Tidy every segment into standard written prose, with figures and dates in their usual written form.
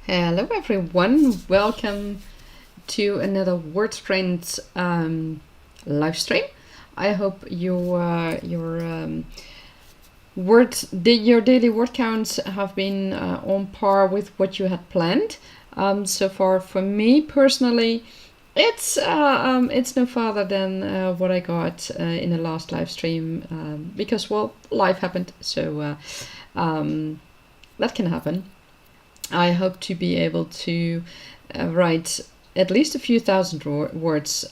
Hello everyone, welcome to another WordSprint live stream. I hope your daily word counts have been on par with what you had planned. So far, for me personally, it's no farther than what I got in the last live stream because life happened, so that can happen. I hope to be able to write at least a few thousand words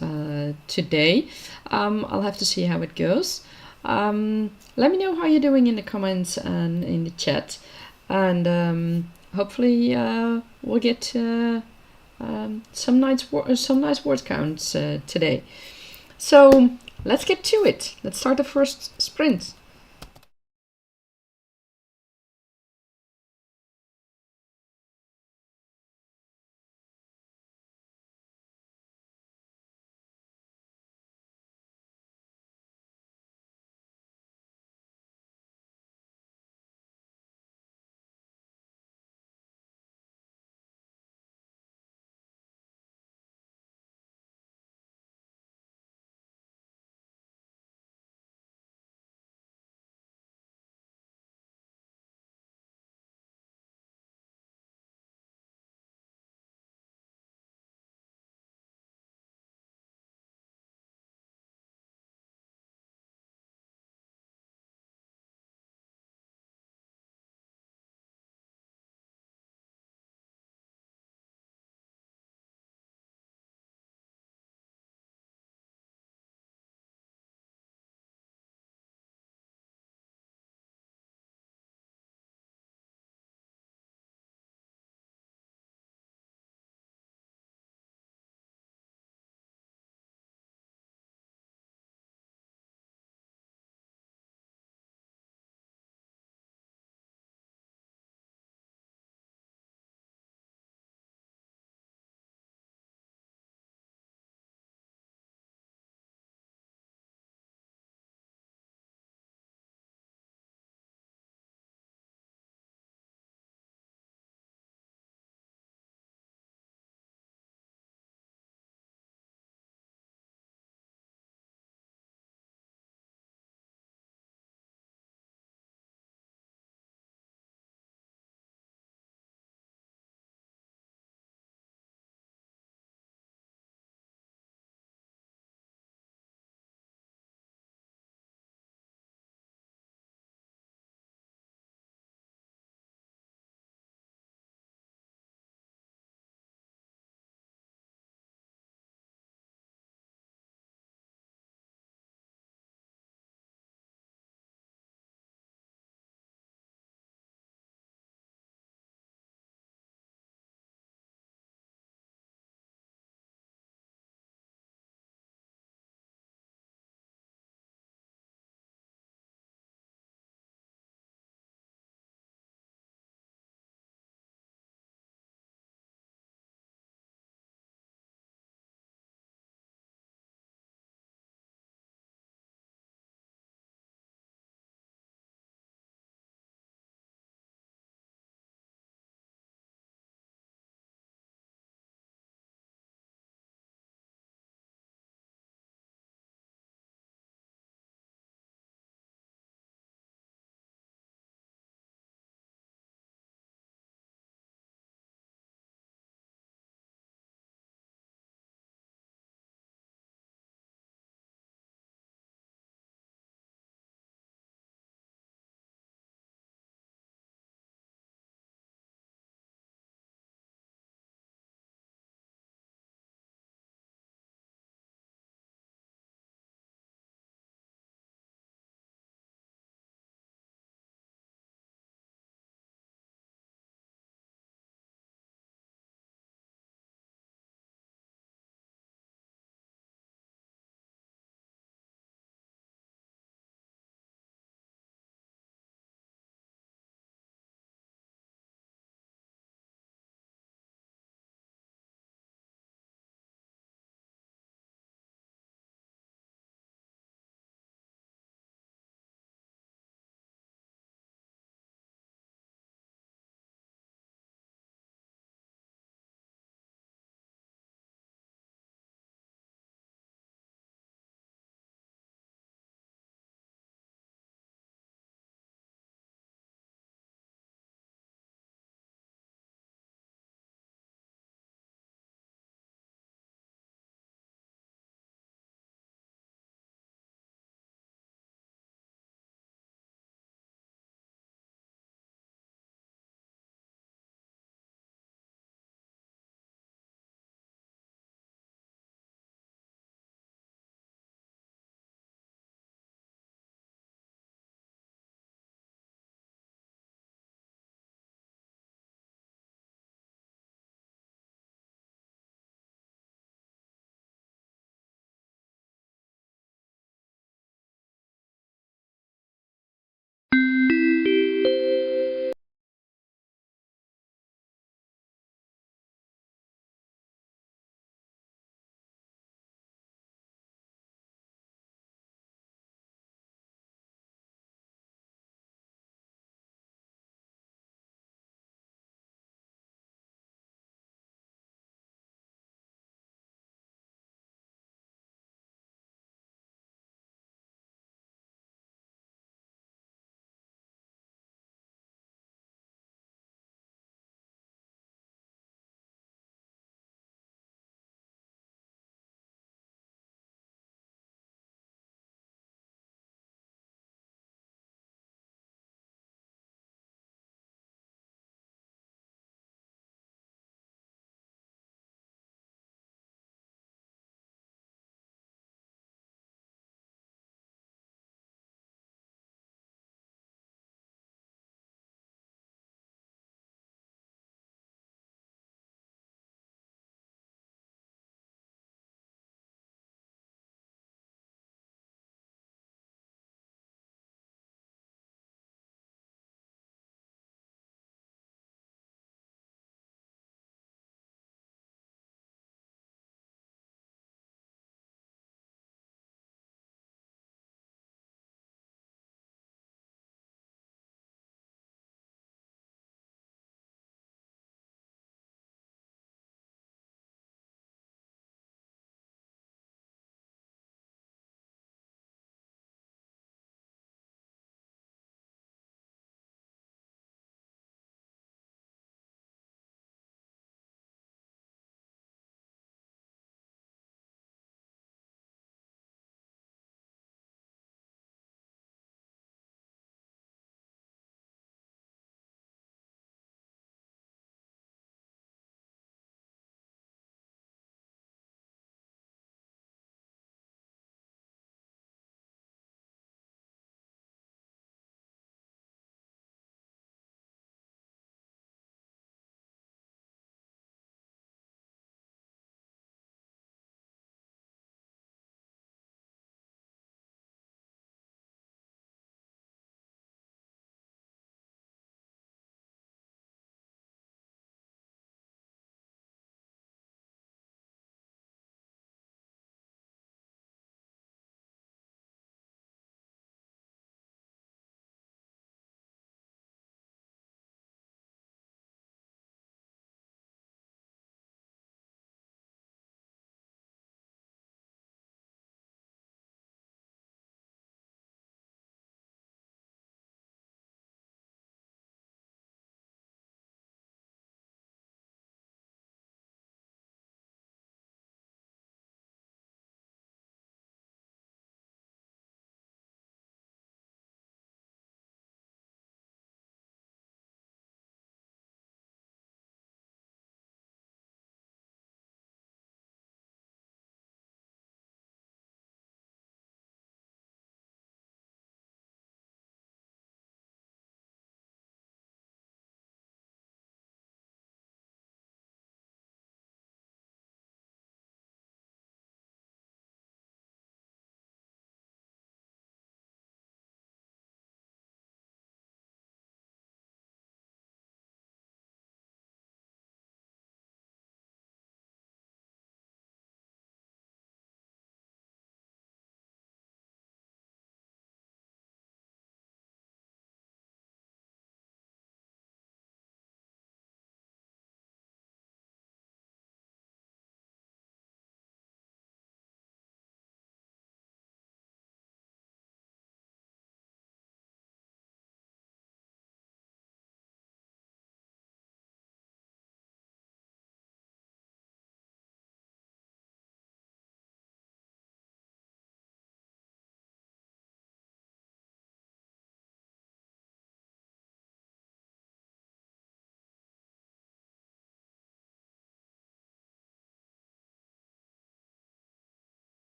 today. I'll have to see how it goes. Let me know how you're doing in the comments and in the chat. And hopefully we'll get some nice word counts today. So let's get to it. Let's start the first sprint.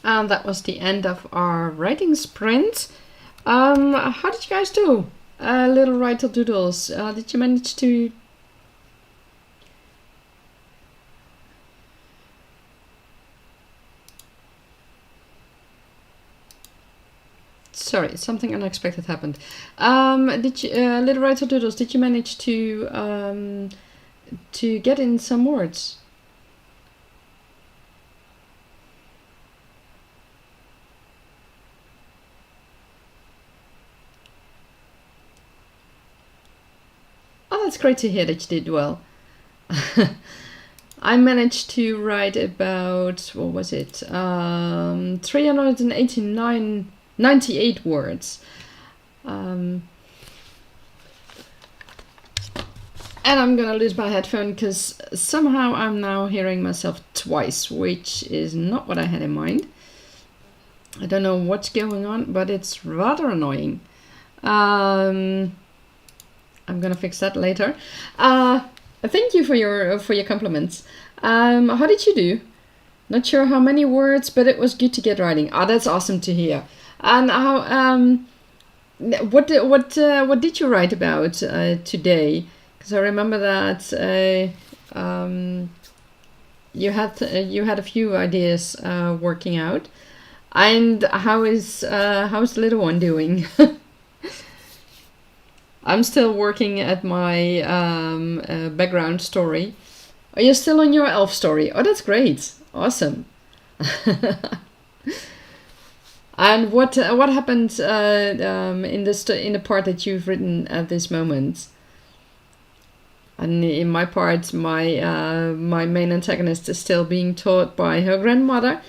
And that was the end of our writing sprint. How did you guys do? Little writer doodles. Did you manage to... Sorry, something unexpected happened. Did you, little writer doodles, did you manage to get in some words? Oh, that's great to hear that you did well. I managed to write about, what was it, 98 words. And I'm gonna lose my headphone because somehow I'm now hearing myself twice, which is not what I had in mind. I don't know what's going on, but it's rather annoying. I'm gonna fix that later. Thank you for your compliments. How did you do? Not sure how many words, but it was good to get writing. Oh, that's awesome to hear. And how what did you write about today? Because I remember that you had a few ideas working out. And how's the little one doing? I'm still working at my background story. Are you still on your elf story? Oh, that's great. Awesome. And what happened in the part that you've written at this moment? And in my part, my main antagonist is still being taught by her grandmother.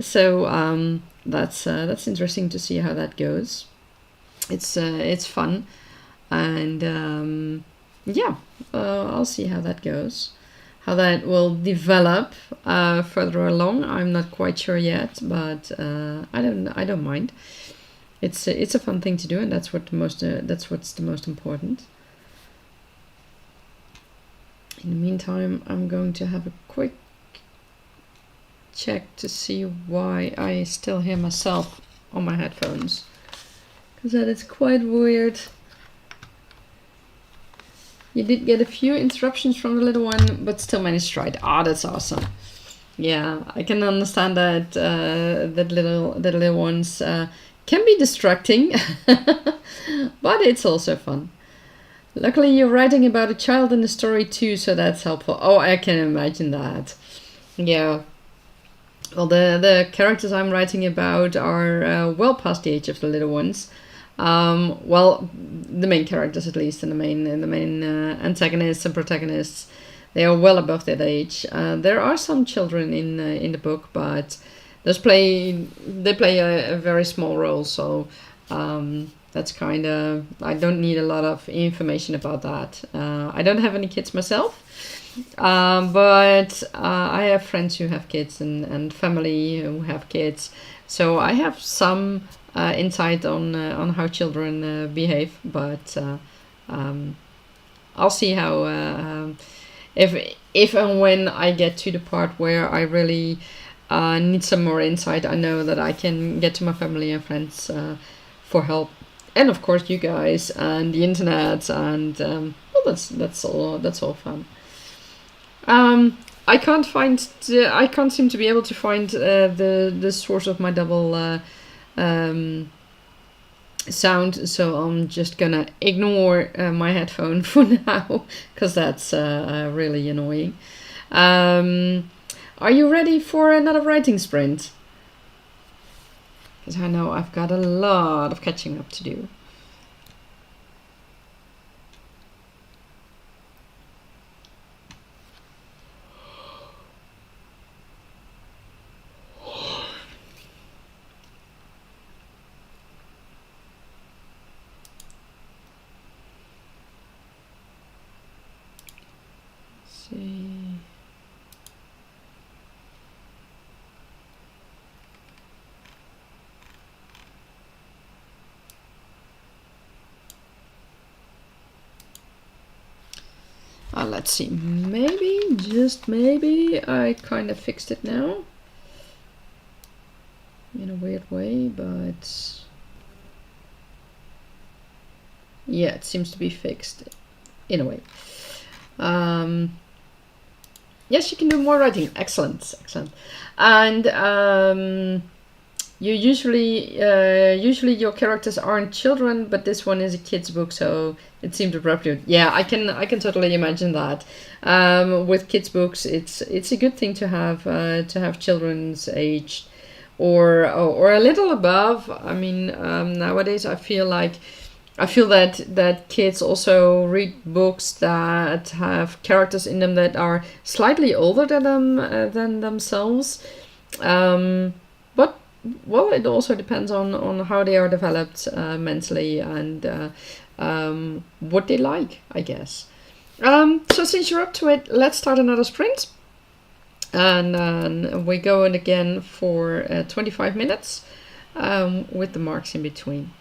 So that's interesting to see how that goes. It's fun. And yeah, I'll see how that goes, how that will develop further along. I'm not quite sure yet, but I don't mind. It's a fun thing to do, and that's what's the most important. In the meantime, I'm going to have a quick check to see why I still hear myself on my headphones, because that is quite weird. You did get a few interruptions from the little one, but still managed to write. Ah, that's awesome. Yeah, I can understand that that little ones can be distracting, but it's also fun. Luckily, you're writing about a child in the story too, so that's helpful. Oh, I can imagine that. Yeah. Well, the characters I'm writing about are well past the age of the little ones. Well, the main characters at least, and the main antagonists and protagonists, they are well above that age. There are some children in the book, but they play a very small role. So that's kind of, I don't need a lot of information about that. I don't have any kids myself, but I have friends who have kids and family who have kids. So I have some insight on how children behave, but I'll see how if and when I get to the part where I really need some more insight, I know that I can get to my family and friends for help, and of course you guys and the internet, and well, that's all fun. I can't seem to be able to find the source of my double sound, so I'm just gonna ignore my headphone for now, because that's really annoying. Are you ready for another writing sprint? Because I know I've got a lot of catching up to do. Let's see, maybe, just maybe, I kind of fixed it now. in a weird way, but yeah, it seems to be fixed in a way. Yes, you can do more writing. Excellent, excellent. And you usually your characters aren't children, but this one is a kid's book, so it seemed appropriate. Yeah, I can totally imagine that. With kids books, it's a good thing to have children's age, or a little above. I mean, nowadays I feel that kids also read books that have characters in them that are slightly older than themselves. But well, it also depends on how they are developed mentally and what they like, I guess. So since you're up to it, let's start another sprint, and we go in again for 25 minutes with the marks in between.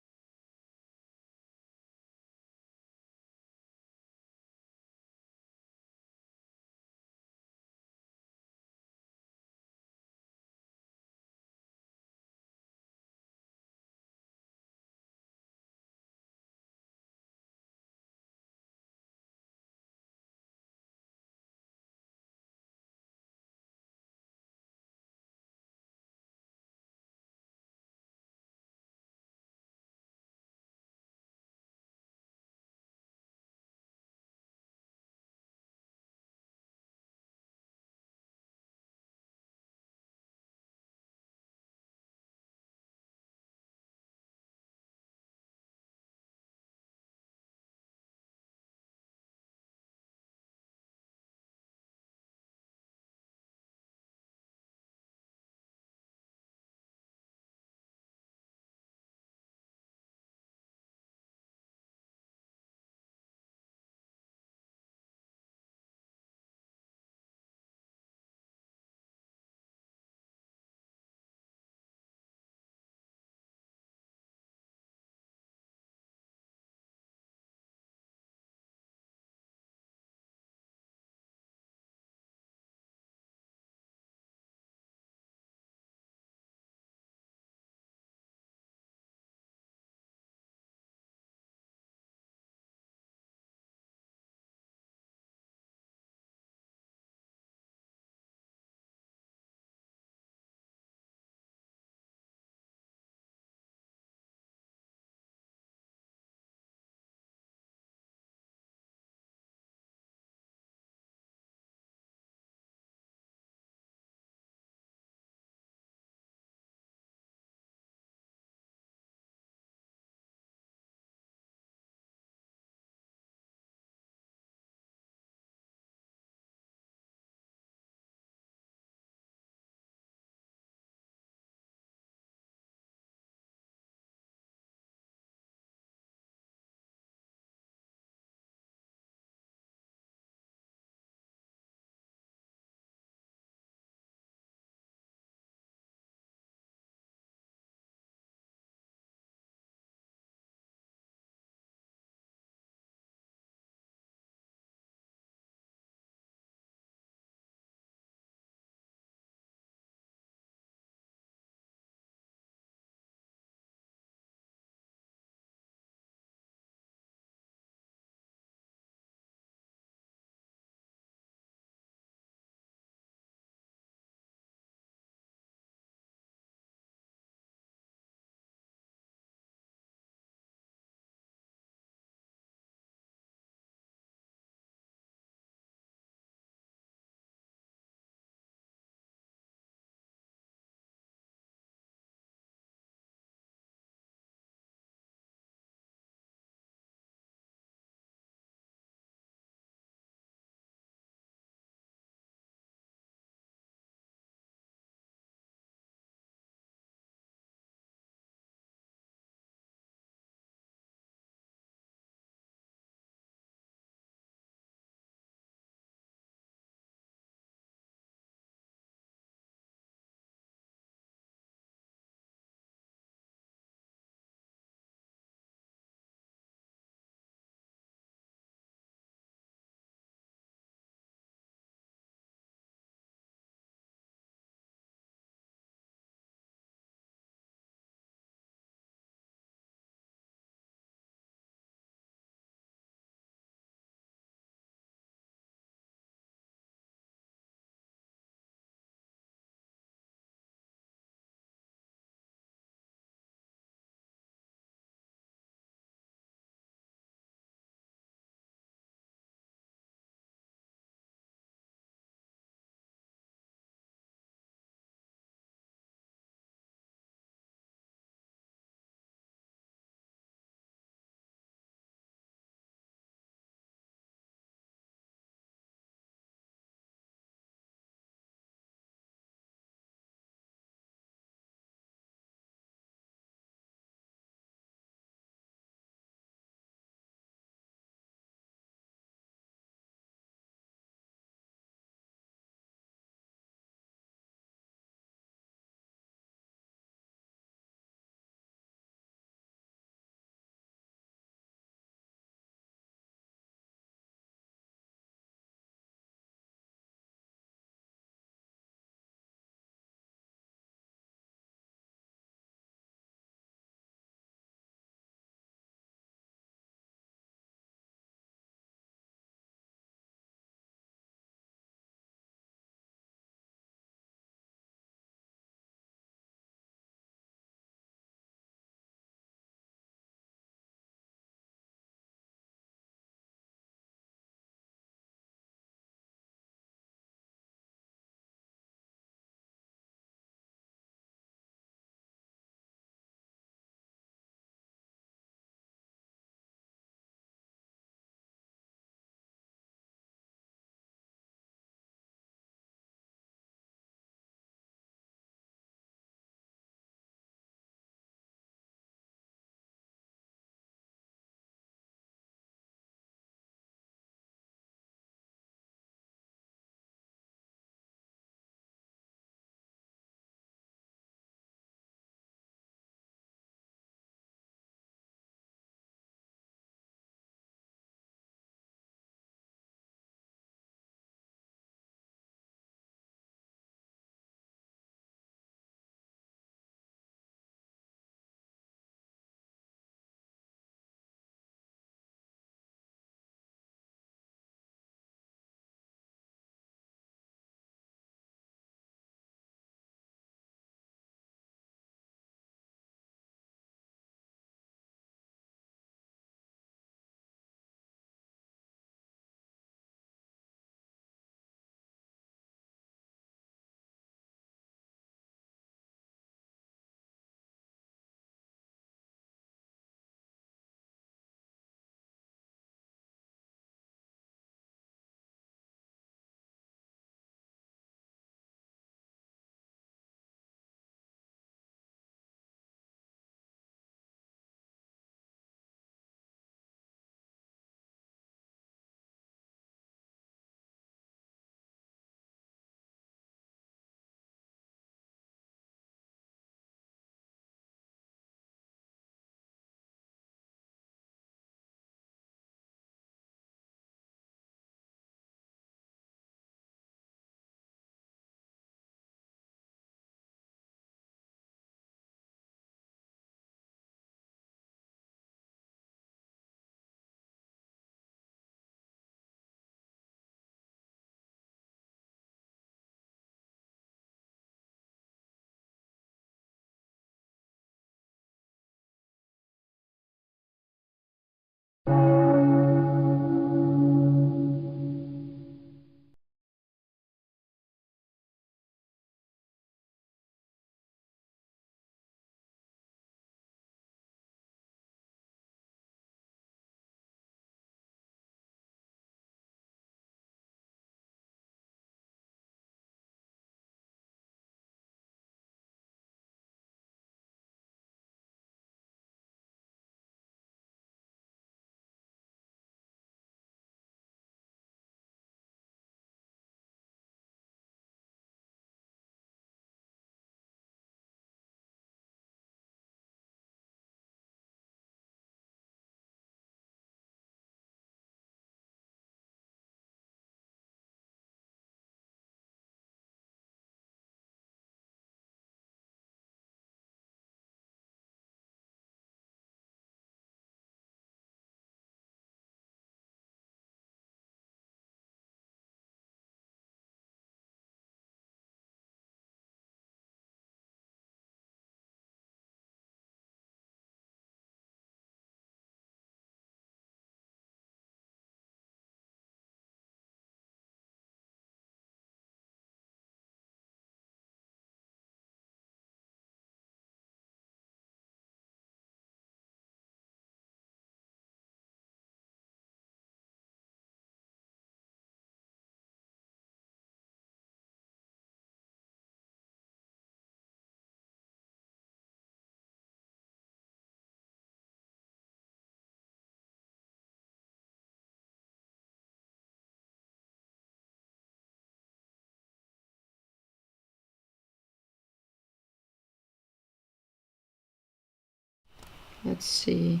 Let's see.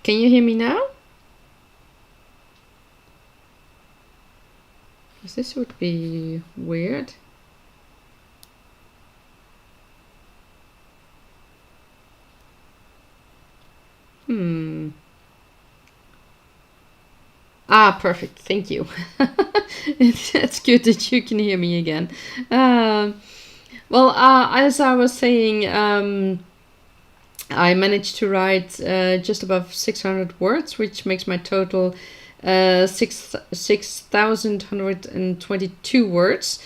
Can you hear me now? Because this would be weird. Ah, perfect. Thank you. It's good that you can hear me again. Well, as I was saying, I managed to write just above 600 words, which makes my total 6,122 words.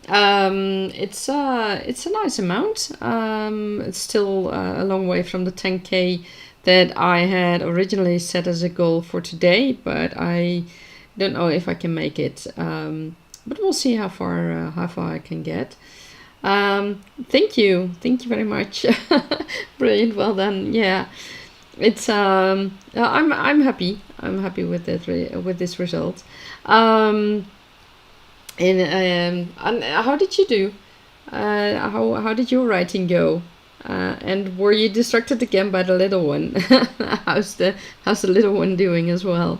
It's a nice amount. It's still a long way from the 10K that I had originally set as a goal for today, but I don't know if I can make it. But we'll see how far I can get. Thank you very much. Brilliant, well done. Yeah, it's I'm happy. I'm happy with that with this result. And how did you do? How did your writing go? And were you distracted again by the little one? How's the little one doing as well?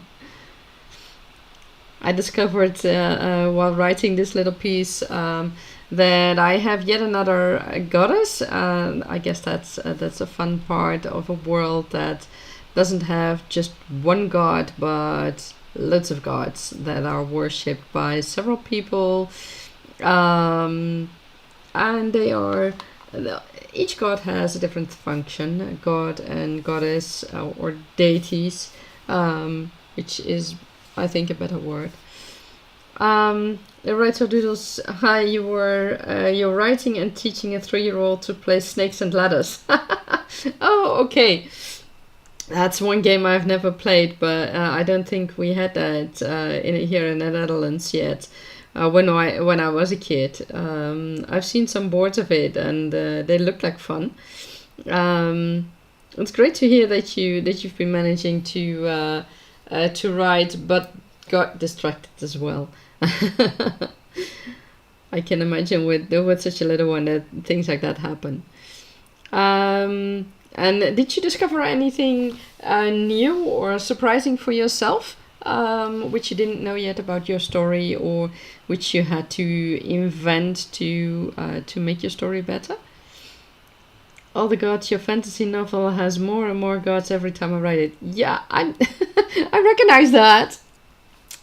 I discovered while writing this little piece that I have yet another goddess. I guess that's a fun part of a world that doesn't have just one god, but lots of gods that are worshipped by several people, and they are. Each god has a different function, god and goddess or deities, which is, I think, a better word. Right, so Doodles, hi, you're writing and teaching a 3-year-old to play snakes and ladders. Oh, okay. That's one game I've never played, but I don't think we had that here in the Netherlands yet. When I was a kid, I've seen some boards of it, and they look like fun. It's great to hear that you've been managing to write, but got distracted as well. I can imagine with such a little one that things like that happen. And did you discover anything new or surprising for yourself? Which you didn't know yet about your story, or which you had to invent to make your story better? All the gods, your fantasy novel has more and more gods every time I write it. Yeah, I recognize that.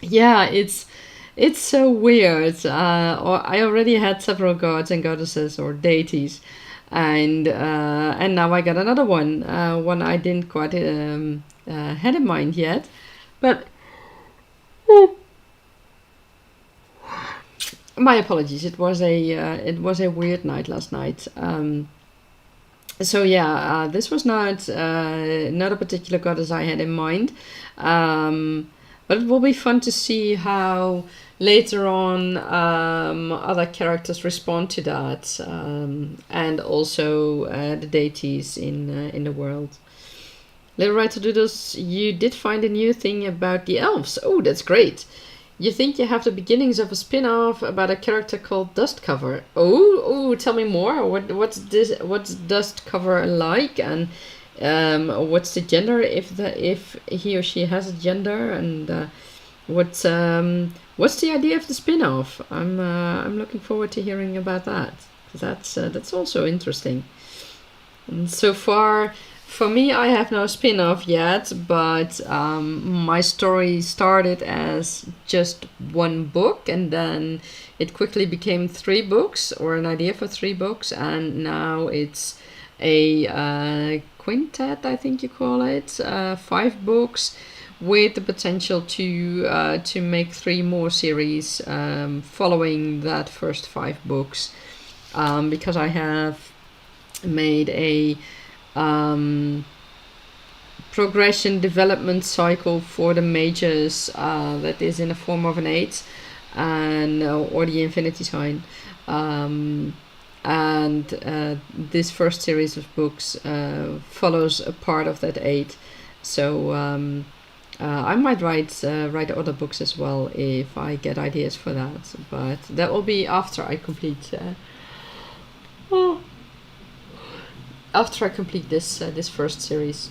Yeah, it's so weird. I already had several gods and goddesses or deities, and now I got another one. One I didn't quite had in mind yet, but. My apologies. It was a weird night last night. So yeah, this was not a particular goddess I had in mind, but it will be fun to see how later on other characters respond to that, and also the deities in the world. Little Writer Doodles, you did find a new thing about the elves. Oh, that's great. You think you have the beginnings of a spin-off about a character called Dustcover. Oh, tell me more. What's Dustcover like, and what's the gender, if he or she has a gender, and what's the idea of the spin-off? I'm looking forward to hearing about that, because that's also interesting. And so far, for me, I have no spin-off yet, but my story started as just one book, and then it quickly became 3 books, or an idea for 3 books, and now it's a quintet, I think you call it, 5 books, with the potential to make 3 more series following that first 5 books, because I have made a progression development cycle for the mages that is in the form of an 8 and or the infinity sign, and this first series of books follows a part of that 8. So I might write other books as well if I get ideas for that, but that will be after I complete after I complete this first series.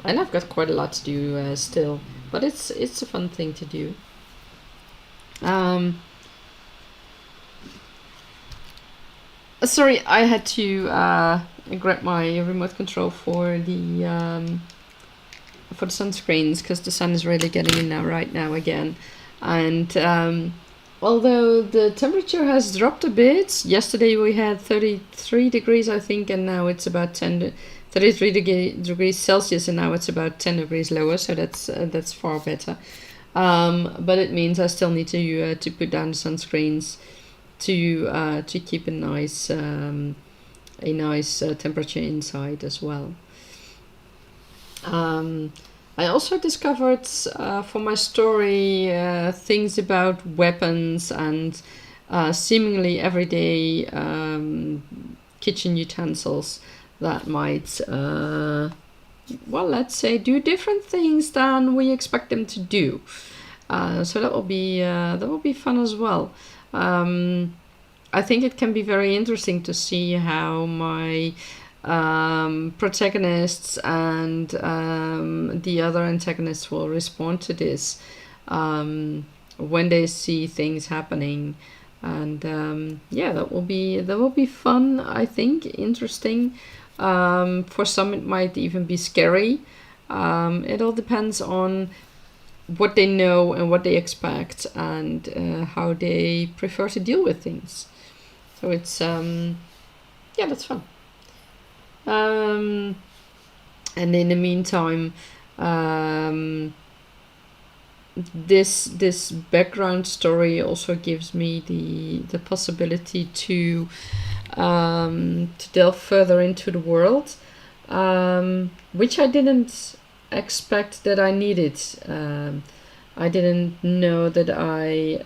And I've got quite a lot to do still, but it's a fun thing to do. Sorry, I had to grab my remote control for the sunscreens, because the sun is really getting in now right now again. And although the temperature has dropped a bit, yesterday we had 33 degrees I think, and now it's about 33 degrees Celsius, and now it's about 10 degrees lower, so that's far better. But it means I still need to put down the sunscreens to keep a nice temperature inside as well. I also discovered for my story things about weapons and seemingly everyday kitchen utensils that might, let's say, do different things than we expect them to do. So that will be fun as well. I think it can be very interesting to see how my protagonists and the other antagonists will respond to this when they see things happening. And that will be fun, I think, interesting. For some it might even be scary. It all depends on what they know and what they expect, and how they prefer to deal with things. So it's that's fun. And in the meantime, this background story also gives me the possibility to delve further into the world, which I didn't expect that I needed. I didn't know that I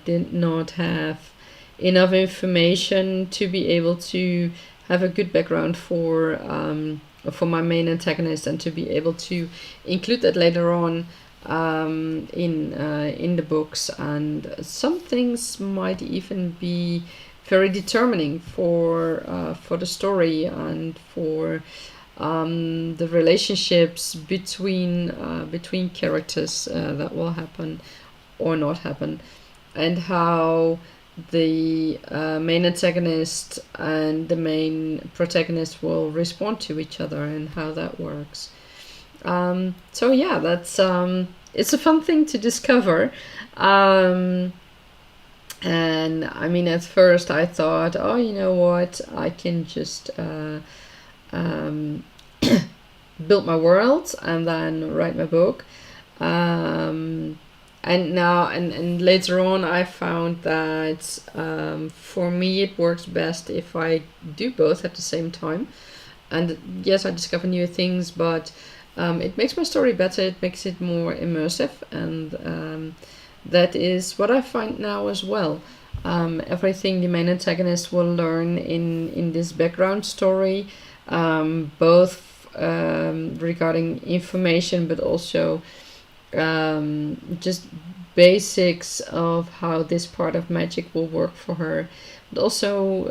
did not have enough information to be able to have a good background for my main antagonist, and to be able to include that later on in the books. And some things might even be very determining for the story and for the relationships between characters that will happen or not happen, and how the main antagonist and the main protagonist will respond to each other, and how that works. So yeah, that's it's a fun thing to discover. And I mean, at first I thought, oh, you know what, I can just build my world and then write my book. And now and later on I found that for me it works best if I do both at the same time. And yes, I discover new things, but it makes my story better, it makes it more immersive, and that is what I find now as well. Everything the main antagonist will learn in this background story, both regarding information, but also just basics of how this part of magic will work for her. But also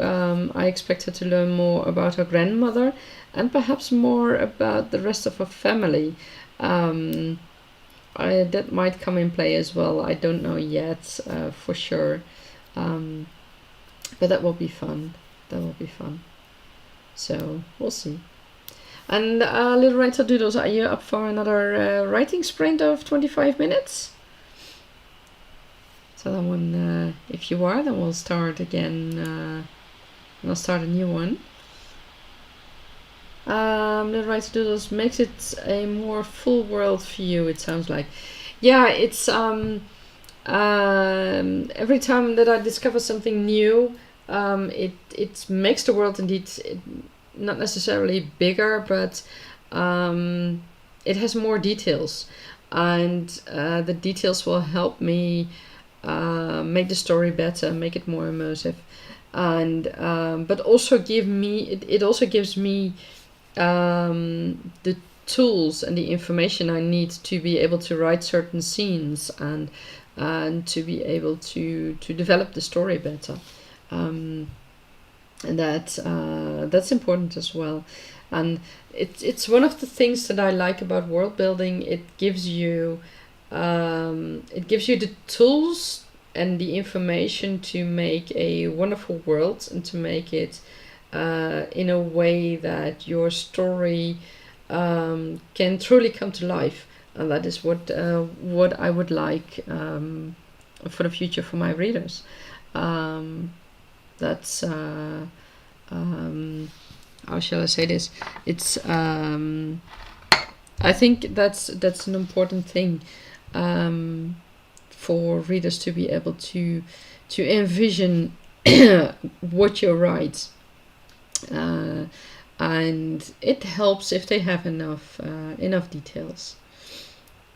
I expect her to learn more about her grandmother, and perhaps more about the rest of her family. That might come in play as well. I don't know yet for sure. But that will be fun. So we'll see. And little writer doodles, are you up for another writing sprint of 25 minutes? So then when, if you are, then we'll start again, and I'll start a new one. Little writer doodles makes it a more full world view, it sounds like. Yeah, it's every time that I discover something new, it makes the world indeed not necessarily bigger, but it has more details, and the details will help me make the story better, make it more immersive, and but also it also gives me the tools and the information I need to be able to write certain scenes, and to be able to develop the story better. And that's important as well. And it's one of the things that I like about world building. It gives you the tools and the information to make a wonderful world, and to make it in a way that your story can truly come to life. And that is what I would like for the future for my readers. That's how shall I say this? It's I think that's an important thing for readers to be able to envision what you write, and it helps if they have enough details,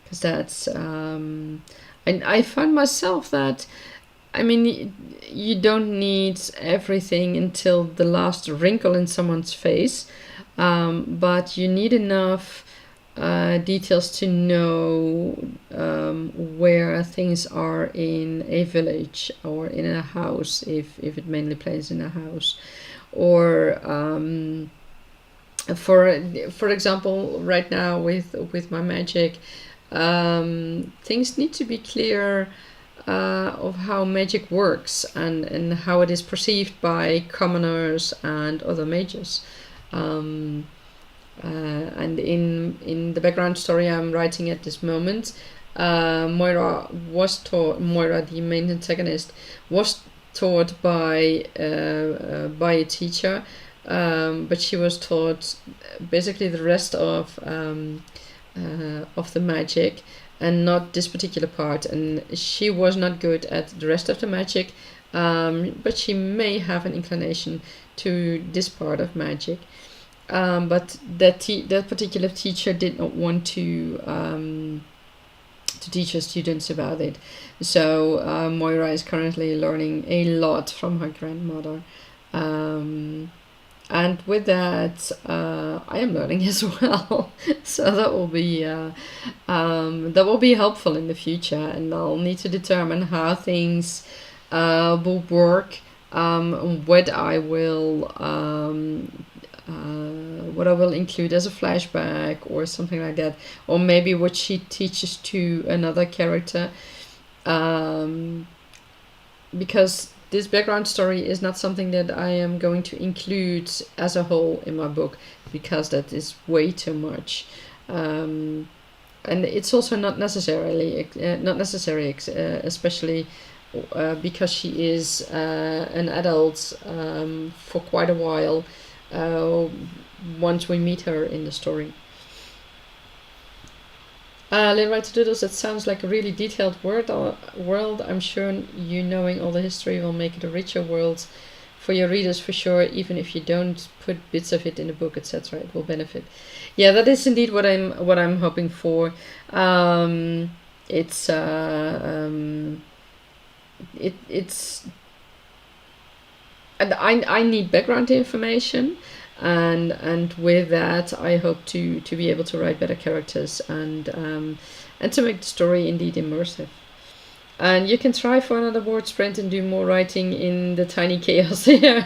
because that's and I find myself that, I mean, you don't need everything until the last wrinkle in someone's face, but you need enough details to know where things are in a village or in a house, if it mainly plays in a house, or for example, right now with my magic, things need to be clear of how magic works, and how it is perceived by commoners and other mages. And in the background story I'm writing at this moment, Moira, the main antagonist, was taught by a teacher, but she was taught basically the rest of the magic, and not this particular part. And she was not good at the rest of the magic, but she may have an inclination to this part of magic. But that particular teacher did not want to teach her students about it. So Moira is currently learning a lot from her grandmother. And with that, I am learning as well. So that will be helpful in the future, and I'll need to determine how things will work, what I will include as a flashback or something like that, or maybe what she teaches to another character, because this background story is not something that I am going to include as a whole in my book, because that is way too much, and it's also not necessary, especially because she is an adult for quite a while once we meet her in the story. Little Right to Doodles, that sounds like a really detailed world. I'm sure you knowing all the history will make it a richer world for your readers for sure, even if you don't put bits of it in the book, etc. It will benefit. Yeah, that is indeed what I'm hoping for. It's and I need background information, and with that I hope to be able to write better characters, and to make the story indeed immersive. And you can try for another board sprint and do more writing in the tiny chaos here.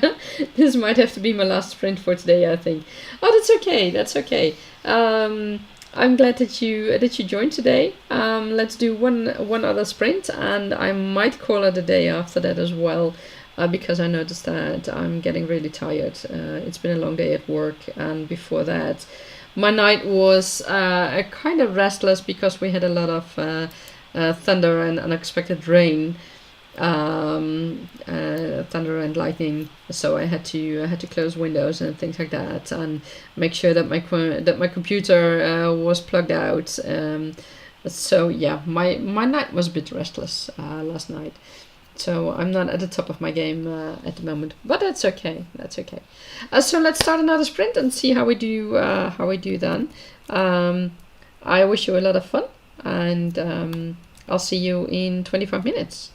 This might have to be my last sprint for today, I think. Oh, that's okay. That's okay. I'm glad that you joined today. Let's do one other sprint, and I might call it a day after that as well, because I noticed that I'm getting really tired. It's been a long day at work, and before that, my night was kind of restless because we had a lot of thunder and unexpected rain, thunder and lightning. So I had to close windows and things like that, and make sure that my computer was plugged out. So yeah, my night was a bit restless last night. So I'm not at the top of my game at the moment, but that's okay. That's okay. So let's start another sprint and see how we do. Then. I wish you a lot of fun, and I'll see you in 25 minutes.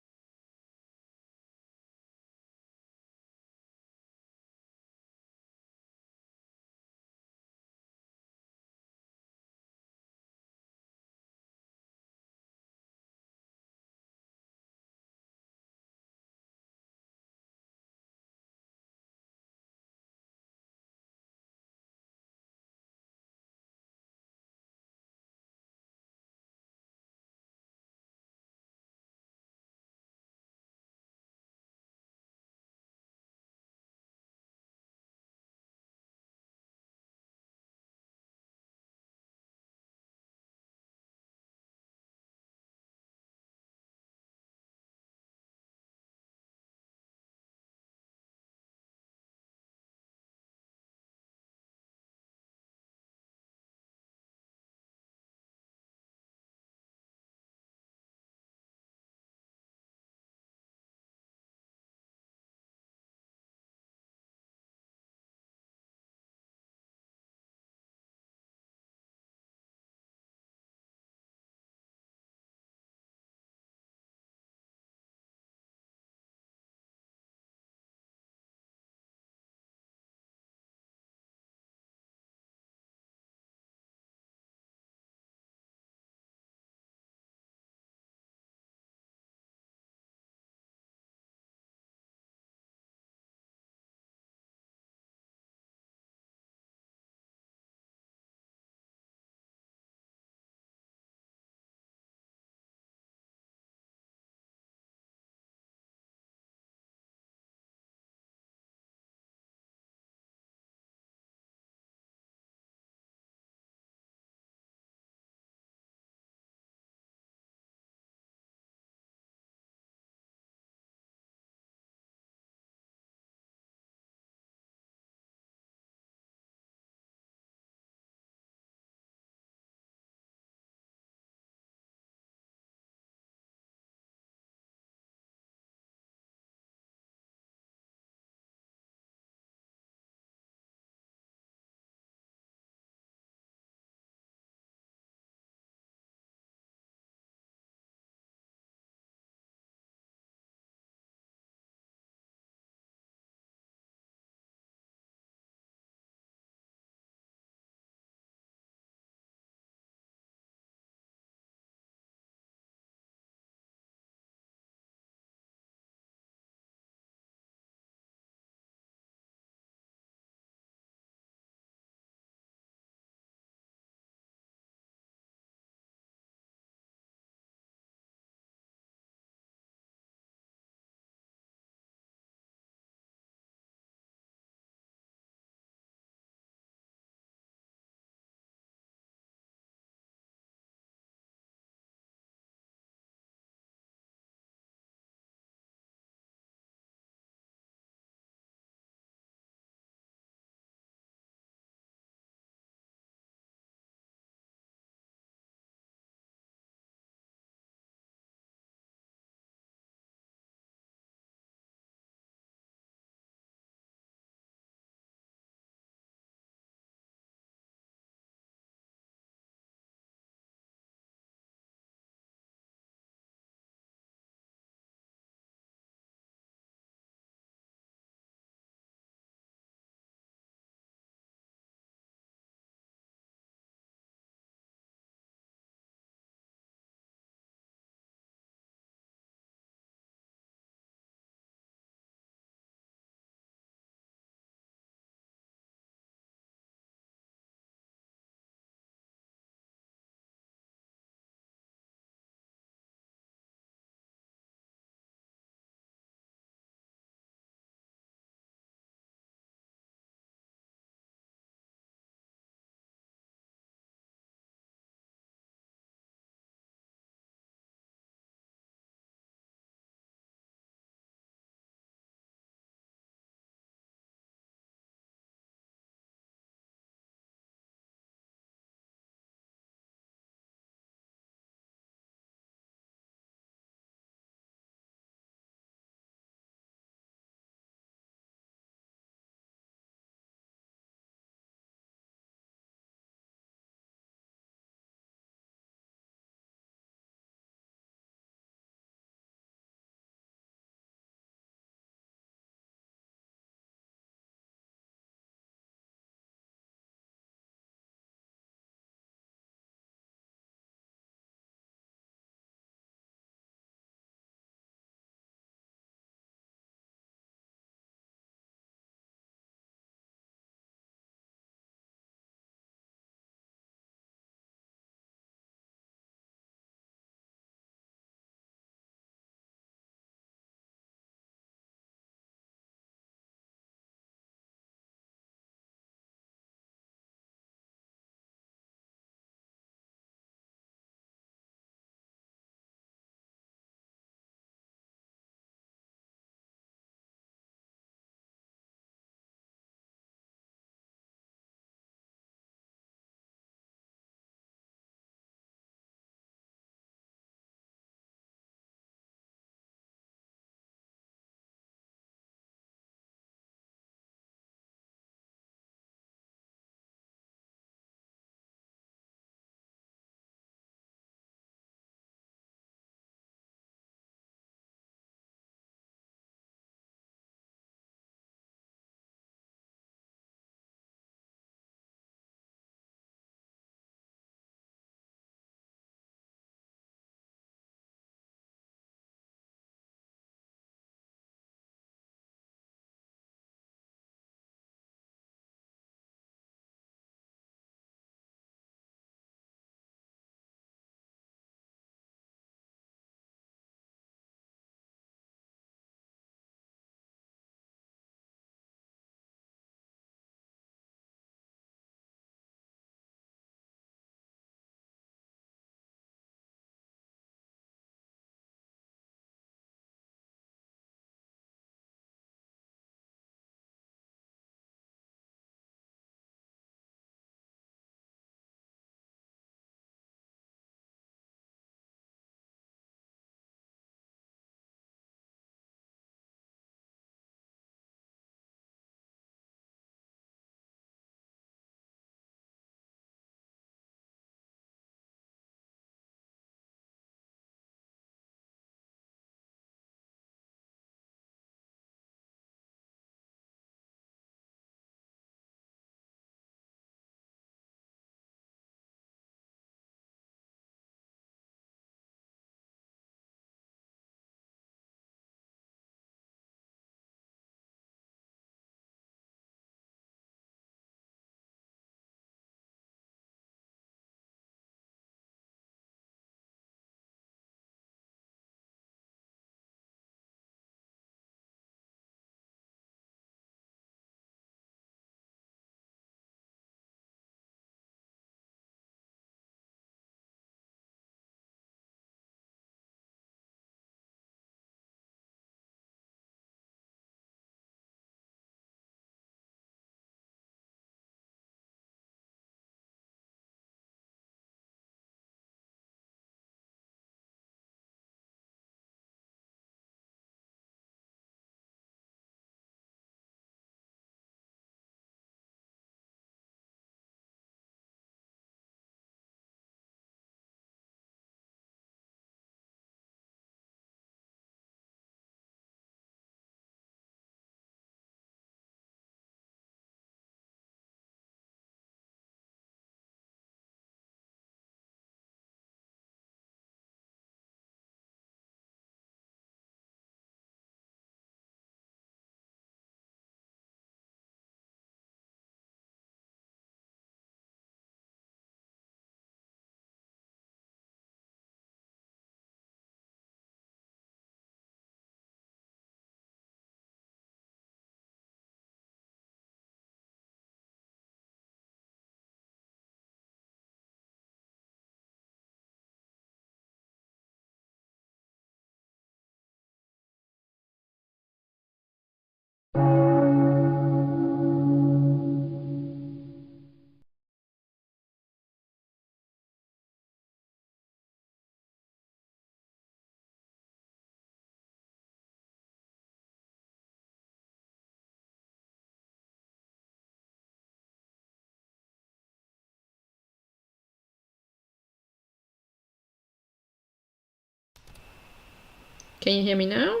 Can you hear me now?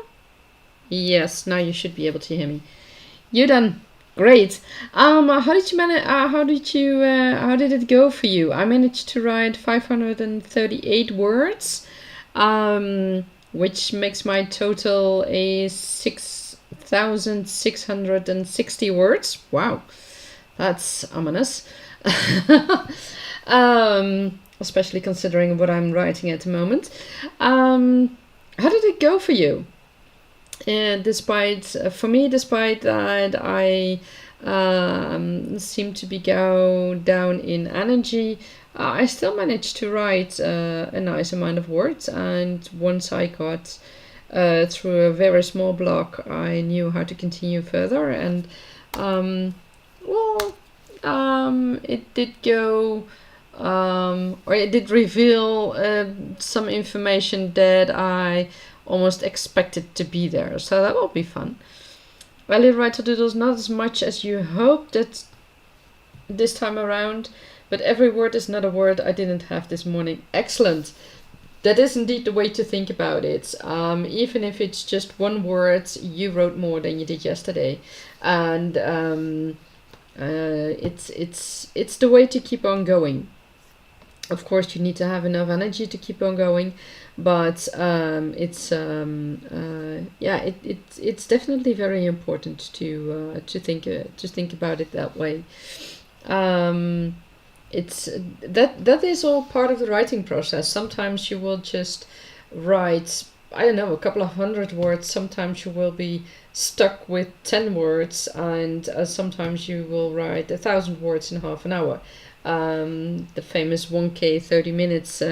Yes, now you should be able to hear me. You're done. Great. How did you manage? How did it go for you? I managed to write 538 words, which makes my total a 6,660 words. Wow, that's ominous. Especially considering what I'm writing at the moment. How did it go for you? Despite that I seem to be go down in energy, I still managed to write a nice amount of words. And once I got through a very small block, I knew how to continue further. And it did go, or it did reveal some information that I almost expected to be there, so that will be fun. Well, authortube not as much as you hoped that this time around, but every word is not a word I didn't have this morning. Excellent. That is indeed the way to think about it. Even if it's just one word, you wrote more than you did yesterday, and it's the way to keep on going. Of course, you need to have enough energy to keep on going, but it's definitely very important to think about it that way. It's that is all part of the writing process. Sometimes you will just write, I don't know, a couple of hundred words. Sometimes you will be stuck with 10 words, and sometimes you will write 1,000 words in half an hour. The famous 1K 30 minutes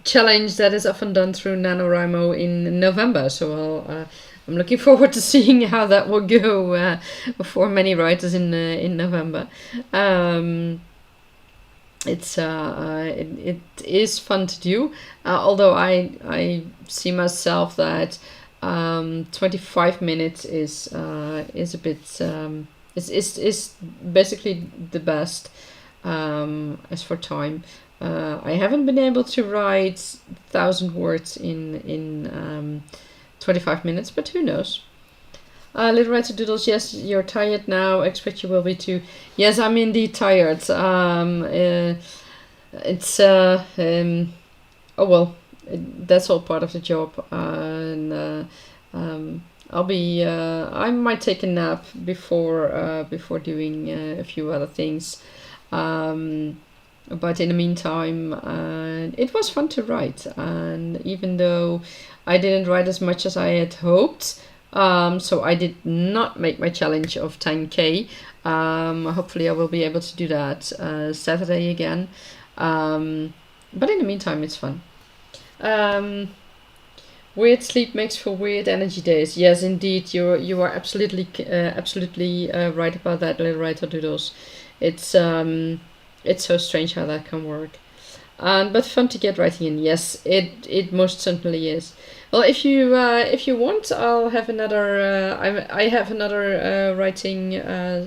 challenge that is often done through NaNoWriMo in November. So I'm looking forward to seeing how that will go for many writers in November. It is fun to do, although I see myself that 25 minutes is a bit. Is basically the best as for time. I haven't been able to write 1,000 words in 25 minutes, but who knows? Little Writer Doodles, yes, you're tired now. Expect you will be too. Yes, I'm indeed tired. It's oh well, that's all part of the job, and I might take a nap before doing a few other things, but in the meantime, it was fun to write. And even though I didn't write as much as I had hoped, so I did not make my challenge of 10K. Hopefully I will be able to do that Saturday again, but in the meantime it's fun. Weird sleep makes for weird energy days. Yes, indeed, you are absolutely right about that, Little Writer Doodles. It's so strange how that can work, but fun to get writing in. Yes, it most certainly is. Well, if you want, I'll have another. I have another writing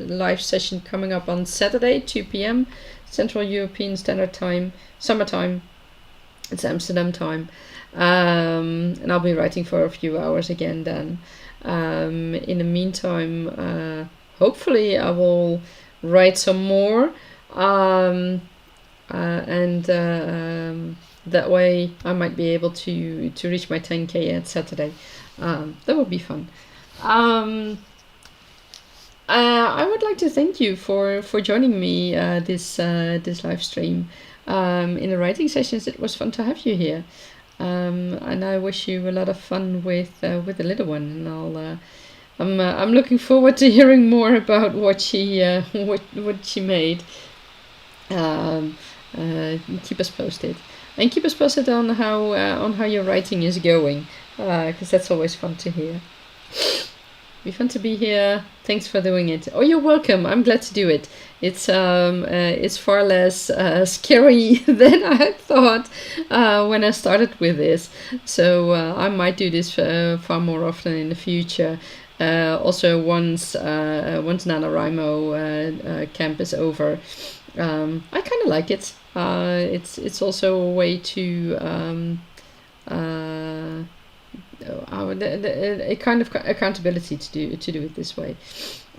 live session coming up on Saturday, 2 p.m. Central European Standard Time, summertime. It's Amsterdam time. And I'll be writing for a few hours again then. In the meantime, hopefully I will write some more, and that way I might be able to reach my 10K at Saturday. That would be fun. I would like to thank you for joining me this live stream in the writing sessions. It was fun to have you here. And I wish you a lot of fun with the little one, and I'm looking forward to hearing more about what she made. Keep us posted, and keep us posted on how your writing is going, because that's always fun to hear. Be fun to be here. Thanks for doing it. Oh, you're welcome. I'm glad to do it. It's far less scary than I had thought when I started with this. So I might do this far more often in the future. Also, once NaNoWriMo camp is over, I kind of like it. It's also a way to a kind of accountability to do it this way.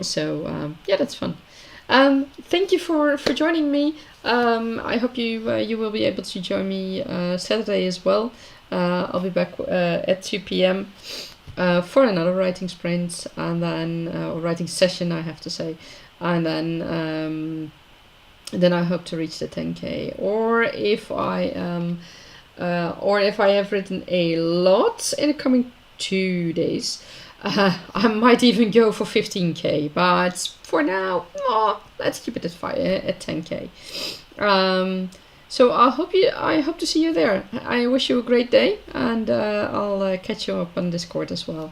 So yeah, that's fun. Thank you for joining me. I hope you will be able to join me Saturday as well. I'll be back at 2 p.m. For another writing sprint, and then or writing session, I have to say, and then I hope to reach the 10K. Or if I have written a lot in the coming 2 days, I might even go for 15K. But for now, let's keep it at 10K. So I hope to see you there. I wish you a great day, and I'll catch you up on Discord as well.